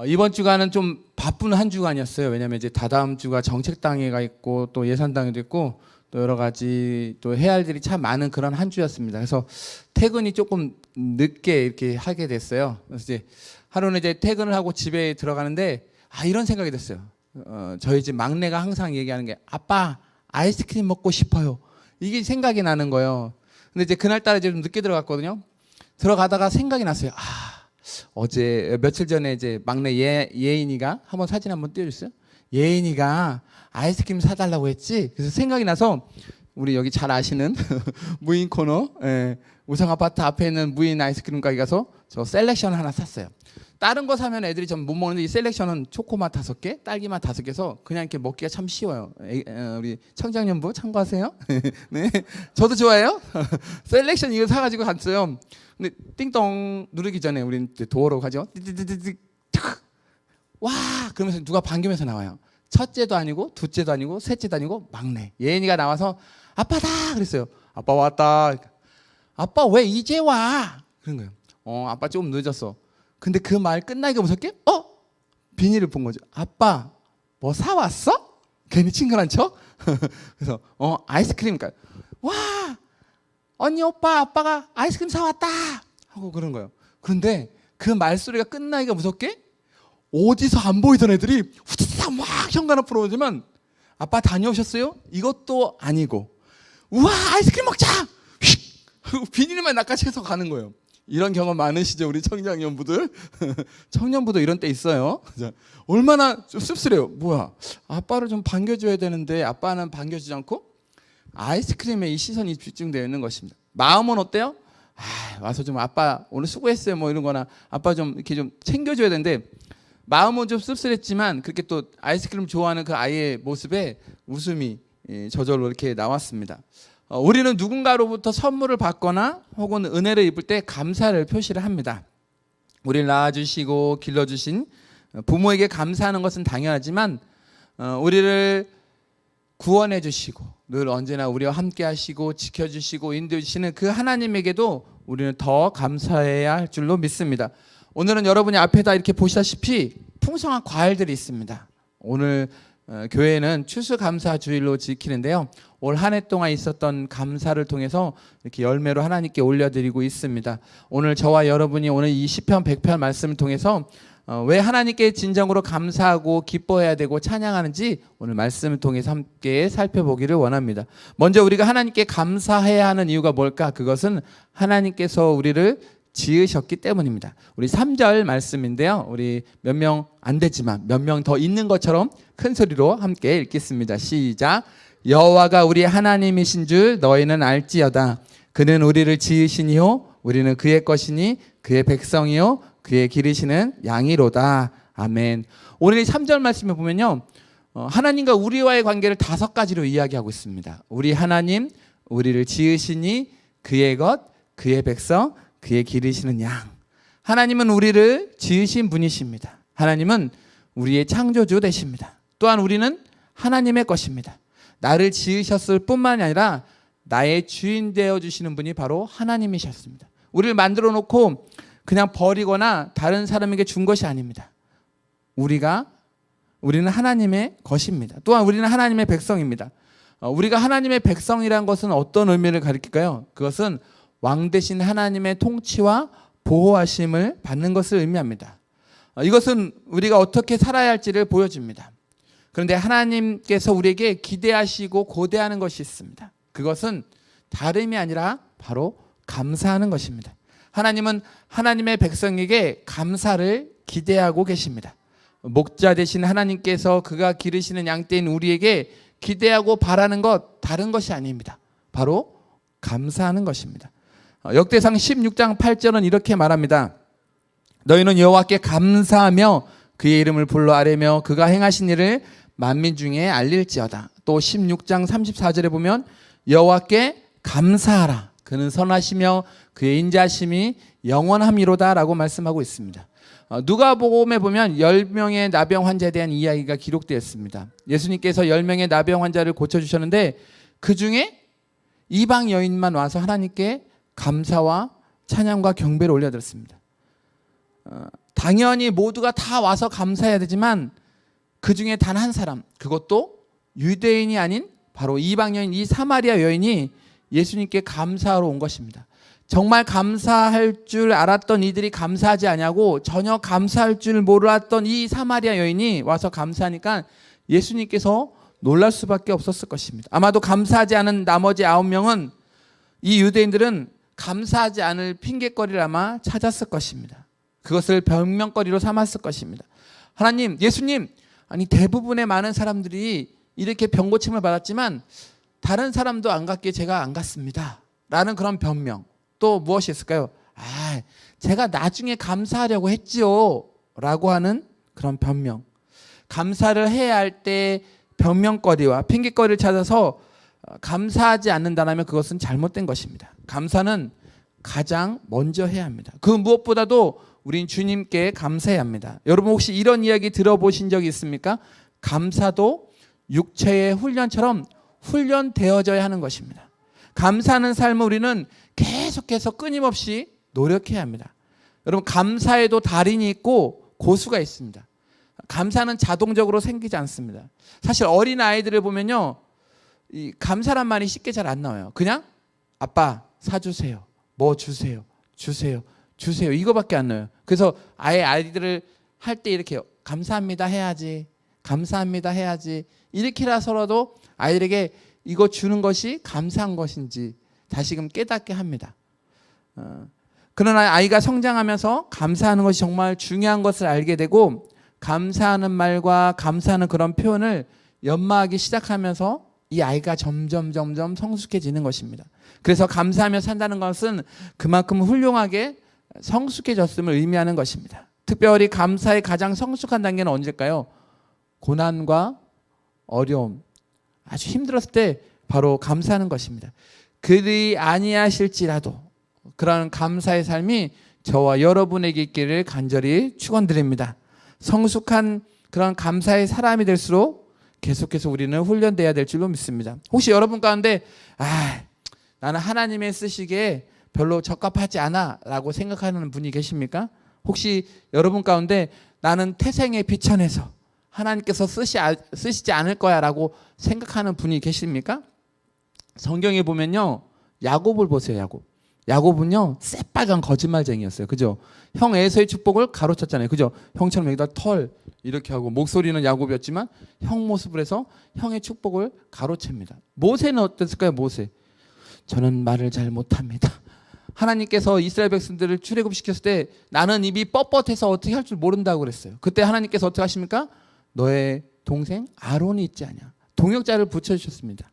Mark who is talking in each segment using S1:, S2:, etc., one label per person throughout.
S1: 이번 주간은 좀 바쁜 한 주간이었어요. 왜냐하면 이제 다다음 주가 정책당회가 있고 또 예산당회도 있고 또 여러 가지 또 해야 할 일이 참 많은 그런 한 주였습니다. 그래서 퇴근이 조금 늦게 이렇게 하게 됐어요. 그래서 이제 하루는 이제 퇴근을 하고 집에 들어가는데 이런 생각이 됐어요. 저희 집 막내가 항상 얘기하는 게 아빠 아이스크림 먹고 싶어요. 이게 생각이 나는 거예요. 근데 이제 그날따라 이제 좀 늦게 들어갔거든요. 들어가다가 생각이 났어요. 어제 며칠 전에 이제 막내 예인이가 한번 사진 한번 띄워주세요. 예인이가 아이스크림 사달라고 했지. 그래서 생각이 나서 우리 여기 잘 아시는 무인 코너 우성 아파트 앞에 있는 무인 아이스크림 가게 가서 저 셀렉션 하나 샀어요. 다른 거 사면 애들이 좀 못 먹는데 이 셀렉션은 초코맛 5개, 딸기맛 5개서 그냥 이렇게 먹기가 참 쉬워요. 우리 청장년부 참고하세요. 네, 저도 좋아해요. 셀렉션 이거 사가지고 갔어요. 근데 띵동 누르기 전에 우린 도어로 가죠. 와 그러면서 누가 반기면서 나와요. 첫째도 아니고 둘째도 아니고 셋째도 아니고 막내 예인이가 나와서 아빠다 그랬어요. 아빠 왔다. 아빠 왜 이제 와? 그런 거예요. 아빠 조금 늦었어. 근데 그 말 끝나기가 무섭게 비닐을 본 거죠. 아빠 뭐 사왔어? 괜히 친근한 척. 그래서 아이스크림. 와 언니 오빠 아빠가 아이스크림 사왔다 하고 그런 거예요. 그런데 그 말소리가 끝나기가 무섭게 어디서 안 보이던 애들이 후다닥 막 현관 앞으로 오지만 아빠 다녀오셨어요? 이것도 아니고 우와 아이스크림 먹자 휙 비닐만 낚아채서 가는 거예요. 이런 경험 많으시죠 우리 청년부들? 청년부도 이런 때 있어요. 얼마나 좀 씁쓸해요. 뭐야 아빠를 좀 반겨줘야 되는데 아빠는 반겨주지 않고 아이스크림에 이 시선이 집중되어 있는 것입니다. 마음은 어때요? 와서 좀 아빠 오늘 수고했어요 뭐 이런 거나 아빠 좀 이렇게 좀 챙겨줘야 되는데 마음은 좀 씁쓸했지만 그렇게 또 아이스크림 좋아하는 그 아이의 모습에 웃음이 저절로 이렇게 나왔습니다. 우리는 누군가로부터 선물을 받거나 혹은 은혜를 입을 때 감사를 표시를 합니다. 우리를 낳아주시고 길러주신 부모에게 감사하는 것은 당연하지만 우리를 구원해 주시고 늘 언제나 우리와 함께 하시고 지켜주시고 인도해 주시는 그 하나님에게도 우리는 더 감사해야 할 줄로 믿습니다. 오늘은 여러분이 앞에다 이렇게 보시다시피 풍성한 과일들이 있습니다. 오늘 교회는 추수감사주일로 지키는데요. 올 한 해 동안 있었던 감사를 통해서 이렇게 열매로 하나님께 올려드리고 있습니다. 오늘 저와 여러분이 오늘 이 시편 100편 말씀을 통해서 왜 하나님께 진정으로 감사하고 기뻐해야 되고 찬양하는지 오늘 말씀을 통해서 함께 살펴보기를 원합니다. 먼저 우리가 하나님께 감사해야 하는 이유가 뭘까? 그것은 하나님께서 우리를 지으셨기 때문입니다. 우리 3절 말씀인데요. 우리 몇 명 안 되지만 몇 명 더 있는 것처럼 큰 소리로 함께 읽겠습니다. 시작. 여호와가 우리 하나님이신 줄 너희는 알지어다. 그는 우리를 지으시니요 우리는 그의 것이니 그의 백성이요 그의 기르시는 양이로다. 아멘. 오늘 이 3절 말씀에 보면요. 하나님과 우리와의 관계를 5가지로 이야기하고 있습니다. 우리 하나님, 우리를 지으시니 그의 것, 그의 백성, 그의 기르시는 양. 하나님은 우리를 지으신 분이십니다. 하나님은 우리의 창조주 되십니다. 또한 우리는 하나님의 것입니다. 나를 지으셨을 뿐만이 아니라 나의 주인 되어주시는 분이 바로 하나님이셨습니다. 우리를 만들어 놓고 그냥 버리거나 다른 사람에게 준 것이 아닙니다. 우리는 하나님의 것입니다. 또한 우리는 하나님의 백성입니다. 우리가 하나님의 백성이라는 것은 어떤 의미를 가리킬까요? 그것은 왕 대신 하나님의 통치와 보호하심을 받는 것을 의미합니다. 이것은 우리가 어떻게 살아야 할지를 보여줍니다. 그런데 하나님께서 우리에게 기대하시고 고대하는 것이 있습니다. 그것은 다름이 아니라 바로 감사하는 것입니다. 하나님은 하나님의 백성에게 감사를 기대하고 계십니다. 목자 되신 하나님께서 그가 기르시는 양떼인 우리에게 기대하고 바라는 것 다른 것이 아닙니다. 바로 감사하는 것입니다. 역대상 16장 8절은 이렇게 말합니다. 너희는 여호와께 감사하며 그의 이름을 불러 아뢰며 그가 행하신 일을 만민 중에 알릴지어다. 또 16장 34절에 보면 여호와께 감사하라. 그는 선하시며 그의 인자심이 영원함이로다 라고 말씀하고 있습니다. 누가복음에 보면 10명의 나병 환자에 대한 이야기가 기록되어 있습니다. 예수님께서 10명의 나병 환자를 고쳐주셨는데 그 중에 이방 여인만 와서 하나님께 감사와 찬양과 경배를 올려드렸습니다. 당연히 모두가 다 와서 감사해야 되지만 그 중에 단 한 사람, 그것도 유대인이 아닌 바로 이방 여인, 이 사마리아 여인이 예수님께 감사하러 온 것입니다. 정말 감사할 줄 알았던 이들이 감사하지 않냐고, 전혀 감사할 줄 몰랐던 이 사마리아 여인이 와서 감사하니까 예수님께서 놀랄 수밖에 없었을 것입니다. 아마도 감사하지 않은 나머지 9명은, 이 유대인들은 감사하지 않을 핑계거리를 아마 찾았을 것입니다. 그것을 변명거리로 삼았을 것입니다. 하나님, 예수님, 아니 대부분의 많은 사람들이 이렇게 병고침을 받았지만 다른 사람도 안 갔기에 제가 안 갔습니다 라는 그런 변명. 또 무엇이 있을까요? 제가 나중에 감사하려고 했지요 라고 하는 그런 변명. 감사를 해야 할 때 변명거리와 핑계거리를 찾아서 감사하지 않는다면 그것은 잘못된 것입니다. 감사는 가장 먼저 해야 합니다. 그 무엇보다도 우린 주님께 감사해야 합니다. 여러분 혹시 이런 이야기 들어보신 적이 있습니까? 감사도 육체의 훈련처럼 훈련되어져야 하는 것입니다. 감사하는 삶을 우리는 계속해서 끊임없이 노력해야 합니다. 여러분 감사에도 달인이 있고 고수가 있습니다. 감사는 자동적으로 생기지 않습니다. 사실 어린 아이들을 보면요, 이 감사란 말이 쉽게 잘 안 나와요. 그냥 아빠 사주세요, 뭐 주세요, 주세요, 주세요, 이거밖에 안 나와요. 그래서 아예 아이들을 할 때 이렇게 감사합니다 해야지, 감사합니다 해야지, 이렇게라서라도 아이들에게 이거 주는 것이 감사한 것인지 다시금 깨닫게 합니다. 그러나 아이가 성장하면서 감사하는 것이 정말 중요한 것을 알게 되고, 감사하는 말과 감사하는 그런 표현을 연마하기 시작하면서 이 아이가 점점 성숙해지는 것입니다. 그래서 감사하며 산다는 것은 그만큼 훌륭하게 성숙해졌음을 의미하는 것입니다. 특별히 감사의 가장 성숙한 단계는 언제일까요? 고난과 어려움, 아주 힘들었을 때 바로 감사하는 것입니다. 그리 아니하실지라도 그런 감사의 삶이 저와 여러분에게 있기를 간절히 축원드립니다. 성숙한 그런 감사의 사람이 될수록 계속해서 우리는 훈련돼야 될 줄로 믿습니다. 혹시 여러분 가운데 나는 하나님의 쓰시기에 별로 적합하지 않아 라고 생각하는 분이 계십니까? 혹시 여러분 가운데 나는 태생의 비천해서 하나님께서 쓰시지 않을 거야 라고 생각하는 분이 계십니까? 성경에 보면요, 야곱을 보세요. 야곱은요 새빨간 거짓말쟁이였어요. 그죠? 형 에서의 축복을 가로챘잖아요. 그죠? 형처럼 여기다 털 이렇게 하고, 목소리는 야곱이었지만 형 모습을 해서 형의 축복을 가로챕니다. 모세는 어땠을까요? 모세, 저는 말을 잘 못합니다. 하나님께서 이스라엘 백성들을 출애굽시켰을 때 나는 입이 뻣뻣해서 어떻게 할 줄 모른다고 그랬어요. 그때 하나님께서 어떻게 하십니까? 너의 동생 아론이 있지 않냐, 동역자를 붙여주셨습니다.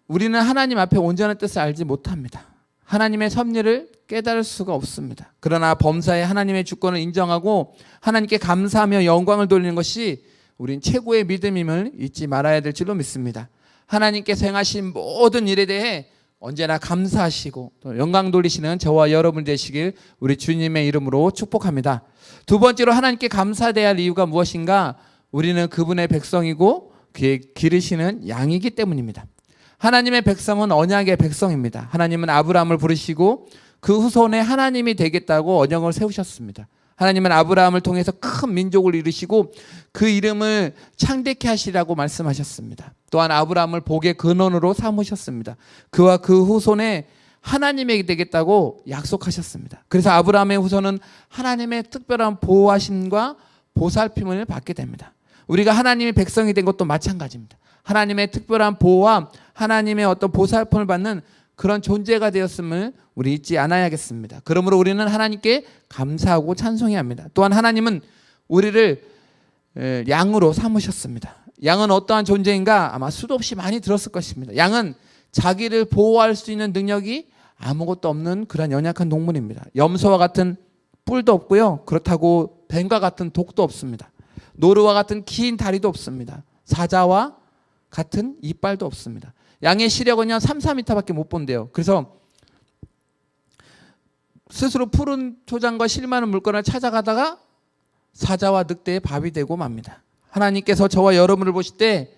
S1: 우리는 하나님 앞에 온전한 뜻을 알지 못합니다. 하나님의 섭리를 깨달을 수가 없습니다. 그러나 범사에 하나님의 주권을 인정하고 하나님께 감사하며 영광을 돌리는 것이 우린 최고의 믿음임을 잊지 말아야 될 줄로 믿습니다. 하나님께서 행하신 모든 일에 대해 언제나 감사하시고 또 영광 돌리시는 저와 여러분 되시길 우리 주님의 이름으로 축복합니다. 두 번째로 하나님께 감사해야 할 이유가 무엇인가? 우리는 그분의 백성이고 그의 기르시는 양이기 때문입니다. 하나님의 백성은 언약의 백성입니다. 하나님은 아브라함을 부르시고 그 후손에 하나님이 되겠다고 언약을 세우셨습니다. 하나님은 아브라함을 통해서 큰 민족을 이루시고 그 이름을 창대케 하시라고 말씀하셨습니다. 또한 아브라함을 복의 근원으로 삼으셨습니다. 그와 그 후손에 하나님에게 되겠다고 약속하셨습니다. 그래서 아브라함의 후손은 하나님의 특별한 보호하심과 보살핌을 받게 됩니다. 우리가 하나님의 백성이 된 것도 마찬가지입니다. 하나님의 특별한 보호와 하나님의 어떤 보살핌을 받는 그런 존재가 되었음을 우리 잊지 않아야겠습니다. 그러므로 우리는 하나님께 감사하고 찬송해야 합니다. 또한 하나님은 우리를 양으로 삼으셨습니다. 양은 어떠한 존재인가? 아마 수도 없이 많이 들었을 것입니다. 양은 자기를 보호할 수 있는 능력이 아무것도 없는 그런 연약한 동물입니다. 염소와 같은 뿔도 없고요, 그렇다고 뱀과 같은 독도 없습니다. 노루와 같은 긴 다리도 없습니다. 사자와 같은 이빨도 없습니다. 양의 시력은요 3-4m밖에 못 본대요. 그래서 스스로 푸른 초장과 실 많은 물건을 찾아가다가 사자와 늑대의 밥이 되고 맙니다. 하나님께서 저와 여러분을 보실 때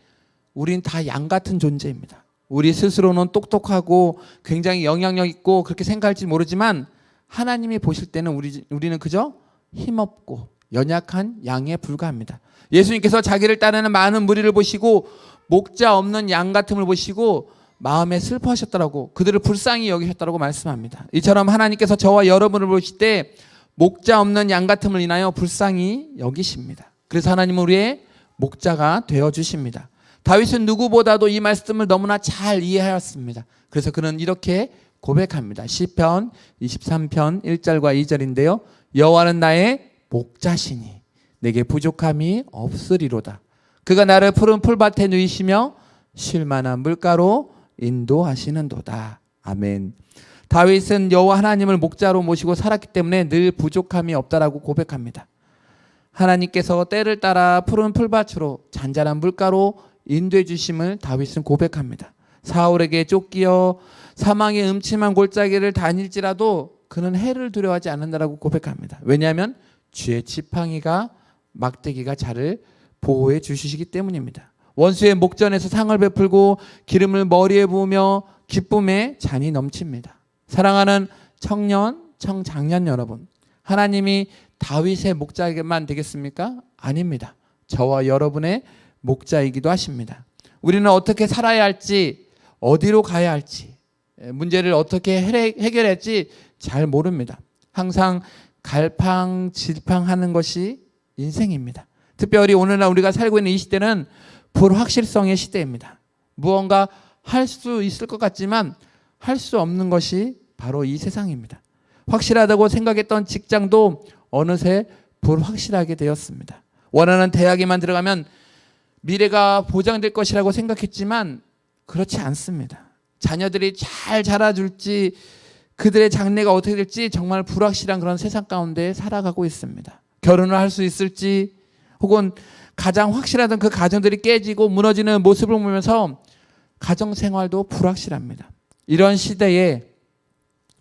S1: 우린 다 양 같은 존재입니다. 우리 스스로는 똑똑하고 굉장히 영향력 있고 그렇게 생각할지 모르지만 하나님이 보실 때는 우리는 그저 힘없고 연약한 양에 불과합니다. 예수님께서 자기를 따르는 많은 무리를 보시고 목자 없는 양 같음을 보시고 마음에 슬퍼하셨더라고, 그들을 불쌍히 여기셨다고 말씀합니다. 이처럼 하나님께서 저와 여러분을 보실 때 목자 없는 양 같음을 인하여 불쌍히 여기십니다. 그래서 하나님은 우리의 목자가 되어주십니다. 다윗은 누구보다도 이 말씀을 너무나 잘 이해하였습니다. 그래서 그는 이렇게 고백합니다. 시편 23편 1절과 2절인데요. 여호와는 나의 목자시니 내게 부족함이 없으리로다. 그가 나를 푸른 풀밭에 누이시며 쉴 만한 물가로 인도하시는도다. 아멘. 다윗은 여호와 하나님을 목자로 모시고 살았기 때문에 늘 부족함이 없다라고 고백합니다. 하나님께서 때를 따라 푸른 풀밭으로 잔잔한 물가로 인도해 주심을 다윗은 고백합니다. 사울에게 쫓기어 사망의 음침한 골짜기를 다닐지라도 그는 해를 두려워하지 않는다라고 고백합니다. 왜냐하면 주의 지팡이가 막대기가 저를 보호해 주시기 때문입니다. 원수의 목전에서 상을 베풀고 기름을 머리에 부으며 기쁨에 잔이 넘칩니다. 사랑하는 청년, 청장년 여러분, 하나님이 다윗의 목자만 되겠습니까? 아닙니다. 저와 여러분의 목자이기도 하십니다. 우리는 어떻게 살아야 할지, 어디로 가야 할지, 문제를 어떻게 해결해야 할지 잘 모릅니다. 항상 갈팡질팡하는 것이 인생입니다. 특별히 오늘날 우리가 살고 있는 이 시대는 불확실성의 시대입니다. 무언가 할 수 있을 것 같지만 할 수 없는 것이 바로 이 세상입니다. 확실하다고 생각했던 직장도 어느새 불확실하게 되었습니다. 원하는 대학에만 들어가면 미래가 보장될 것이라고 생각했지만 그렇지 않습니다. 자녀들이 잘 자라줄지 그들의 장래가 어떻게 될지 정말 불확실한 그런 세상 가운데 살아가고 있습니다. 결혼을 할 수 있을지 혹은 가장 확실하던 그 가정들이 깨지고 무너지는 모습을 보면서 가정생활도 불확실합니다. 이런 시대에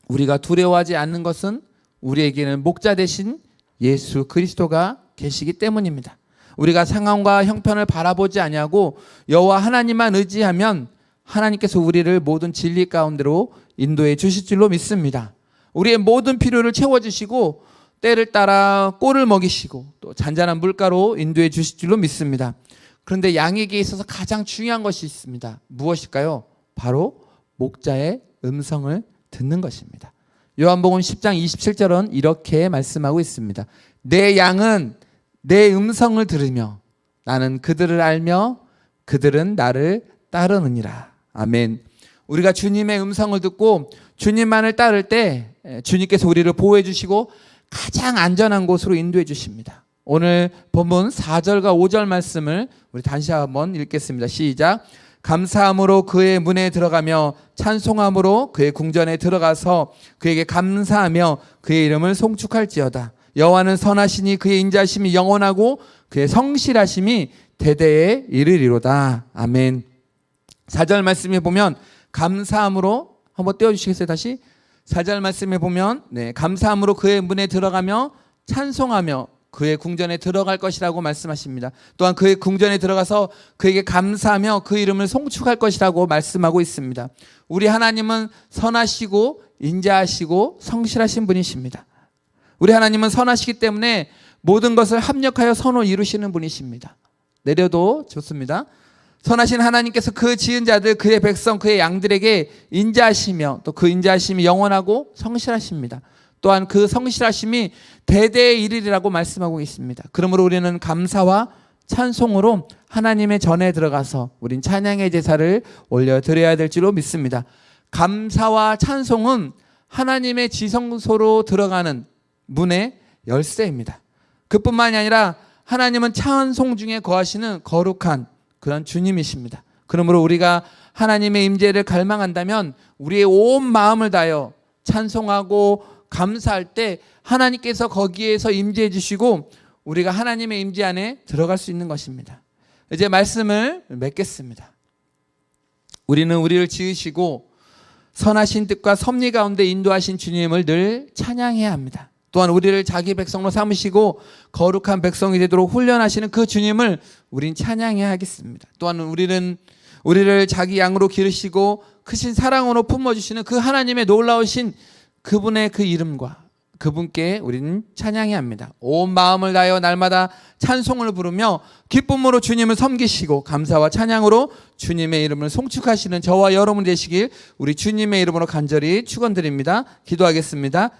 S1: 우리가 두려워하지 않는 것은 우리에게는 목자 대신 예수 그리스도가 계시기 때문입니다. 우리가 상황과 형편을 바라보지 아니하고 여호와 하나님만 의지하면 하나님께서 우리를 모든 진리 가운데로 인도해 주실 줄로 믿습니다. 우리의 모든 필요를 채워주시고 때를 따라 꼴을 먹이시고 또 잔잔한 물가로 인도해 주실 줄로 믿습니다. 그런데 양에게 있어서 가장 중요한 것이 있습니다. 무엇일까요? 바로 목자의 음성을 듣는 것입니다. 요한복음 10장 27절은 이렇게 말씀하고 있습니다. 내 양은 내 음성을 들으며 나는 그들을 알며 그들은 나를 따르느니라. 아멘. 우리가 주님의 음성을 듣고 주님만을 따를 때 주님께서 우리를 보호해 주시고 가장 안전한 곳으로 인도해 주십니다. 오늘 본문 4절과 5절 말씀을 우리 다시 한번 읽겠습니다. 시작. 감사함으로 그의 문에 들어가며 찬송함으로 그의 궁전에 들어가서 그에게 감사하며 그의 이름을 송축할지어다. 여호와는 선하시니 그의 인자하심이 영원하고 그의 성실하심이 대대에 이르리로다. 아멘. 4절 말씀에 보면 감사함으로 한번 떼어주시겠어요? 다시 4절 말씀에 보면 감사함으로 그의 문에 들어가며 찬송하며 그의 궁전에 들어갈 것이라고 말씀하십니다. 또한 그의 궁전에 들어가서 그에게 감사하며 그 이름을 송축할 것이라고 말씀하고 있습니다. 우리 하나님은 선하시고 인자하시고 성실하신 분이십니다. 우리 하나님은 선하시기 때문에 모든 것을 합력하여 선을 이루시는 분이십니다. 내려도 좋습니다. 선하신 하나님께서 그 지은 자들, 그의 백성, 그의 양들에게 인자하시며 또 그 인자하심이 영원하고 성실하십니다. 또한 그 성실하심이 대대에 이르리라고 말씀하고 있습니다. 그러므로 우리는 감사와 찬송으로 하나님의 전에 들어가서 우린 찬양의 제사를 올려드려야 될 줄로 믿습니다. 감사와 찬송은 하나님의 지성소로 들어가는 문의 열쇠입니다. 그뿐만이 아니라 하나님은 찬송 중에 거하시는 거룩한 그런 주님이십니다. 그러므로 우리가 하나님의 임재를 갈망한다면 우리의 온 마음을 다하여 찬송하고 감사할 때 하나님께서 거기에서 임재해 주시고 우리가 하나님의 임재 안에 들어갈 수 있는 것입니다. 이제 말씀을 맺겠습니다. 우리는 우리를 지으시고 선하신 뜻과 섭리 가운데 인도하신 주님을 늘 찬양해야 합니다. 또한 우리를 자기 백성으로 삼으시고 거룩한 백성이 되도록 훈련하시는 그 주님을 우린 찬양해야 하겠습니다. 또한 우리는 우리를 자기 양으로 기르시고 크신 사랑으로 품어주시는 그 하나님의 놀라우신 그분의 그 이름과 그분께 우리는 찬양해야 합니다. 온 마음을 다하여 날마다 찬송을 부르며 기쁨으로 주님을 섬기시고 감사와 찬양으로 주님의 이름을 송축하시는 저와 여러분 되시길 우리 주님의 이름으로 간절히 축원드립니다. 기도하겠습니다.